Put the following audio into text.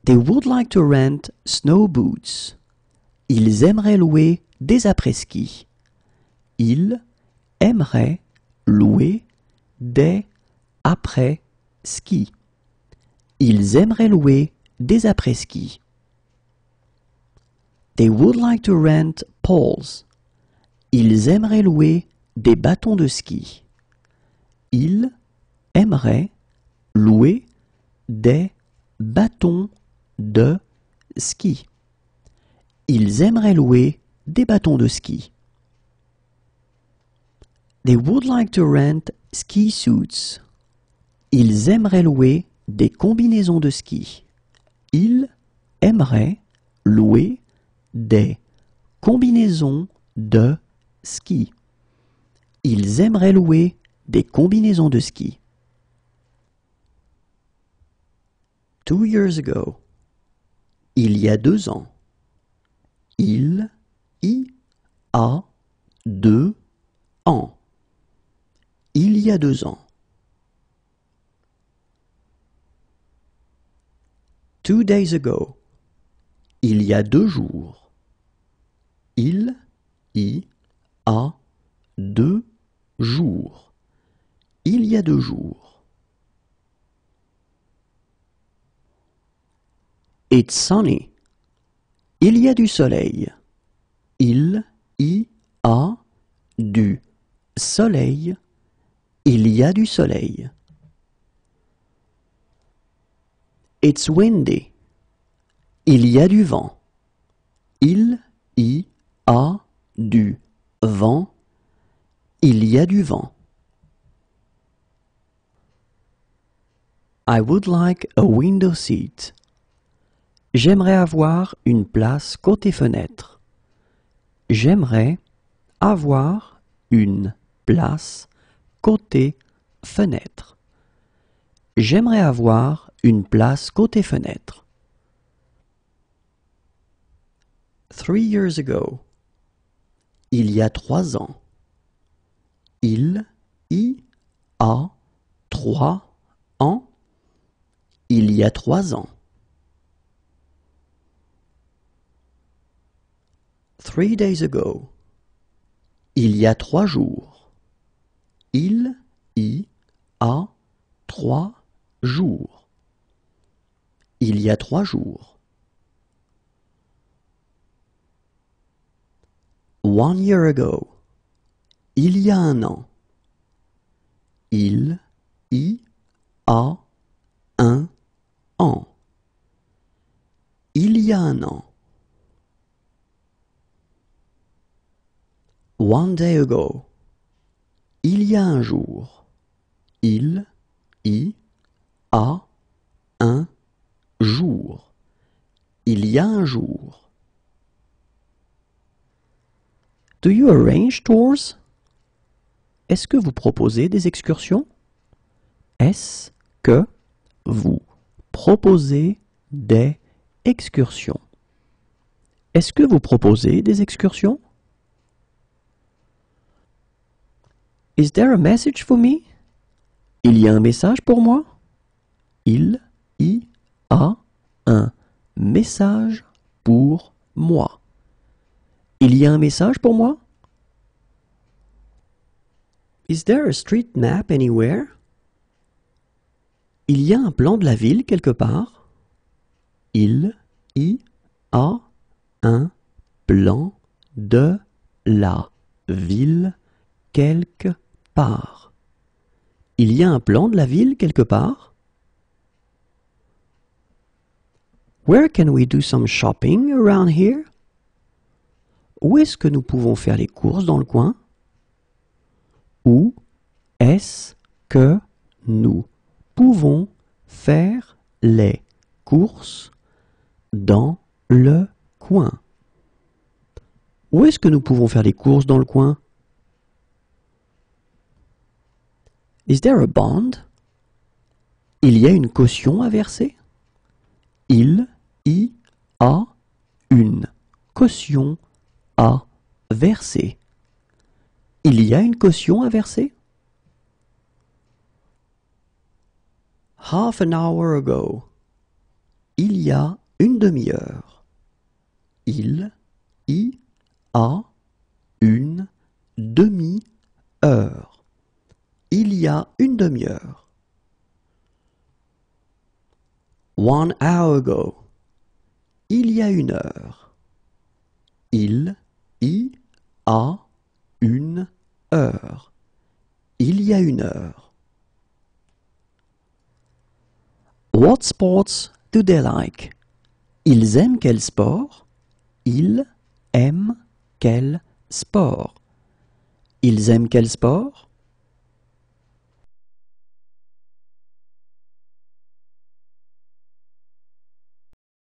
They would like to rent snow boots. Ils aimeraient louer des après-ski. Ils aimeraient louer des après-ski. Ils aimeraient louer des après-ski. They would like to rent poles. Ils aimeraient louer des bâtons de ski. Ils aimeraient louer des bâtons de ski. Ils aimeraient louer des bâtons de ski. They would like to rent ski suits. Ils aimeraient louer des combinaisons de ski. Ils aimeraient louer des combinaisons de ski. Ils aimeraient louer des combinaisons de ski. 2 years ago. Il y a 2 ans. Il y a 2 ans. Il y a 2 ans. 2 days ago. Il y a 2 jours. Il y a 2 jours. Il y a 2 jours. It's sunny. Il y a du soleil. Il y a du soleil. Il y a du soleil. It's windy. Il y a du vent. Il y a du vent. Il y a du vent. I would like a window seat. J'aimerais avoir une place côté fenêtre. J'aimerais avoir une place côté fenêtre. J'aimerais avoir une place côté fenêtre. 3 years ago. Il y a 3 ans. Il y a 3 ans. Il y a 3 ans. 3 days ago. Il y a 3 jours. Il y a 3 jours. Il y a 3 jours. 1 year ago. Il y a 1 an. Il y a 1 an. Il y a 1 an. 1 day ago. Il y a 1 jour. Il y a 1 jour. Il y a 1 jour. Do you arrange tours? Est-ce que vous proposez des excursions? Est-ce que vous proposez des excursions? Est-ce que vous proposez des excursions? Is there a message for me? Il y a un message pour moi? Il y a un message pour moi. Il y a un message pour moi? Is there a street map anywhere? Il y a un plan de la ville quelque part? Il y a un plan de la ville quelque part. Il y a un plan de la ville quelque part? Where can we do some shopping around here? Où est-ce que nous pouvons faire les courses dans le coin? Où est-ce que nous pouvons faire les courses dans le coin? Où est-ce que nous pouvons faire les courses dans le coin? Is there a bond? Il y a une caution à verser? Il y a une caution à verser. Il y a une caution à verser? Half an hour ago. Il y a une demi-heure. Il y a une demi-heure. Il y a une demi-heure. 1 hour ago. Il y a une heure. Il y a une heure. Il y a une heure. What sports do they like? Ils aiment quel sport? Ils aiment quel sport? Ils aiment quel sport?